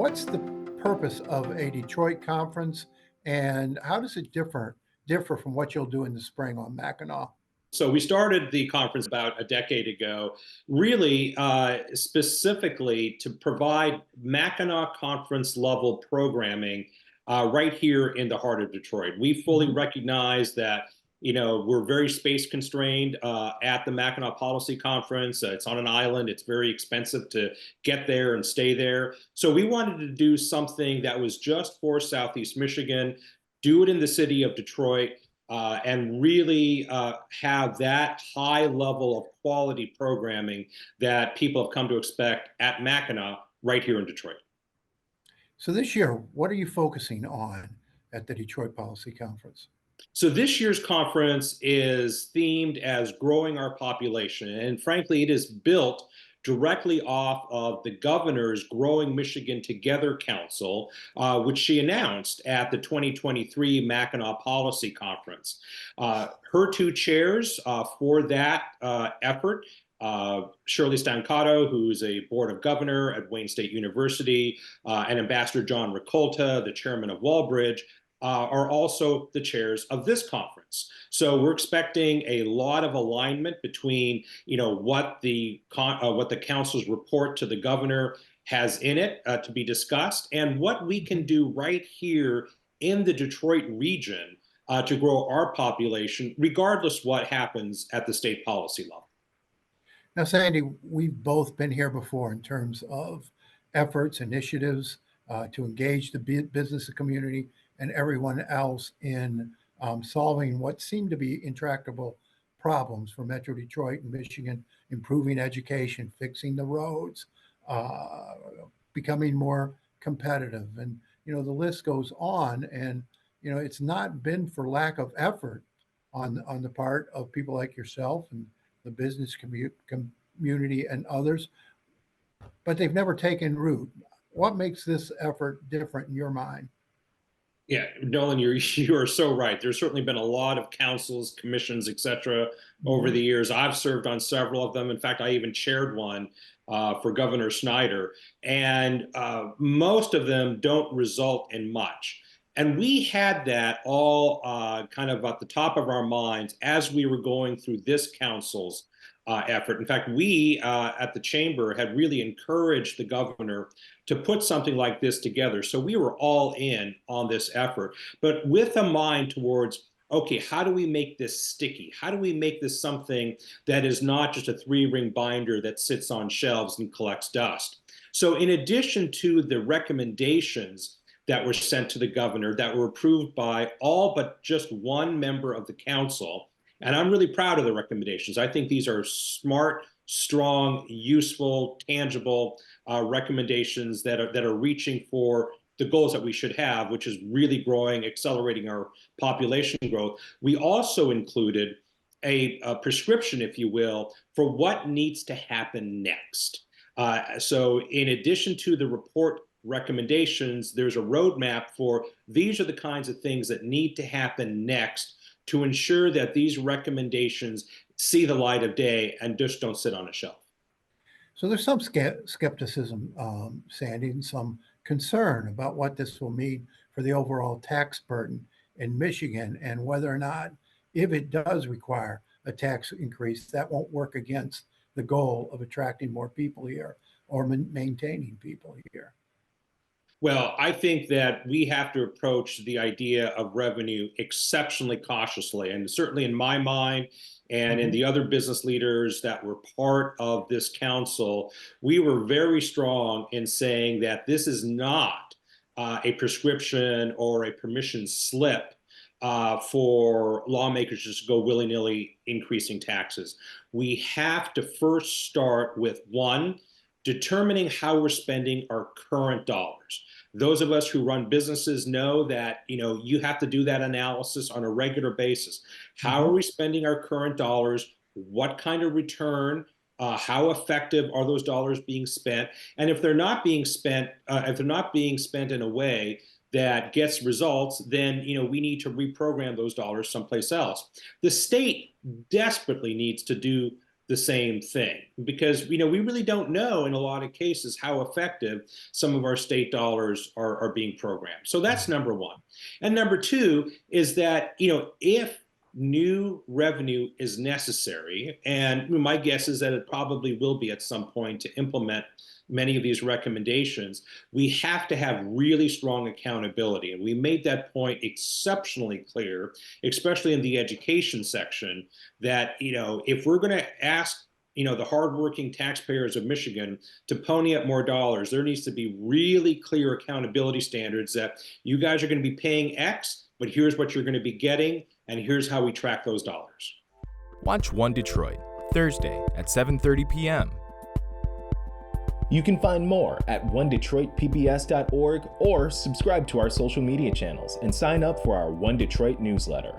what's the purpose of a Detroit conference, and how does it differ from what you'll do in the spring on Mackinac? So we started the conference about a decade ago, really specifically to provide Mackinac conference level programming right here in the heart of Detroit. We fully Mhm. recognize that we're very space constrained at the Mackinac Policy Conference. It's on an island. It's very expensive to get there and stay there. So we wanted to do something that was just for Southeast Michigan, do it in the city of Detroit, and really have that high level of quality programming that people have come to expect at Mackinac right here in Detroit. So this year, what are you focusing on at the Detroit Policy Conference? So this year's conference is themed as growing our population. And frankly, it is built directly off of the governor's Growing Michigan Together Council, which she announced at the 2023 Mackinac Policy Conference. Her two chairs for that effort, Shirley Stancato, who's a board of governor at Wayne State University, and Ambassador John Rakolta, the chairman of Walbridge, are also the chairs of this conference. So we're expecting a lot of alignment between, what the council's report to the governor has in it to be discussed, and what we can do right here in the Detroit region to grow our population, regardless what happens at the state policy level. Now, Sandy, we've both been here before in terms of efforts, initiatives to engage the business community and everyone else in solving what seem to be intractable problems for Metro Detroit and Michigan, improving education, fixing the roads, uh, becoming more competitive. And, the list goes on. And, it's not been for lack of effort on the part of people like yourself and the business community and others, but they've never taken root. What makes this effort different in your mind? Yeah, Nolan, you are so right. There's certainly been a lot of councils, commissions, et cetera, over Mhm. the years. I've served on several of them. In fact, I even chaired one for Governor Snyder, and most of them don't result in much. And we had that all kind of at the top of our minds as we were going through this council's effort. In fact, we at the chamber had really encouraged the governor to put something like this together. So we were all in on this effort, but with a mind towards, okay, how do we make this sticky? How do we make this something that is not just a 3-ring binder that sits on shelves and collects dust? So in addition to the recommendations that were sent to the governor that were approved by all but just one member of the council, and I'm really proud of the recommendations. I think these are smart, strong, useful, tangible recommendations that are reaching for the goals that we should have, which is really growing, accelerating our population growth. We also included a prescription, if you will, for what needs to happen next. So in addition to the report recommendations, there's a roadmap for these are the kinds of things that need to happen next to ensure that these recommendations see the light of day and just don't sit on a shelf. So there's some skepticism, Sandy, and some concern about what this will mean for the overall tax burden in Michigan and whether or not, if it does require a tax increase, that won't work against the goal of attracting more people here or maintaining people here. Well, I think that we have to approach the idea of revenue exceptionally cautiously. And certainly in my mind, and in Mhm. the other business leaders that were part of this council, we were very strong in saying that this is not a prescription or a permission slip for lawmakers just to go willy-nilly increasing taxes. We have to first start with one, determining how we're spending our current dollars. Those of us who run businesses know that you have to do that analysis on a regular basis. How are Mhm. we spending our current dollars? What kind of return? How effective are those dollars being spent? And if they're not being spent, in a way that gets results, then we need to reprogram those dollars someplace else. The state desperately needs to do the same thing, because we really don't know in a lot of cases how effective some of our state dollars are being programmed. So that's number one. And number two is that if new revenue is necessary, and my guess is that it probably will be at some point to implement many of these recommendations, we have to have really strong accountability. And we made that point exceptionally clear, especially in the education section, that, if we're going to ask, the hardworking taxpayers of Michigan to pony up more dollars, there needs to be really clear accountability standards that you guys are going to be paying X, but here's what you're going to be getting, and here's how we track those dollars. Watch One Detroit, Thursday at 7:30 p.m. You can find more at onedetroitpbs.org or subscribe to our social media channels and sign up for our One Detroit newsletter.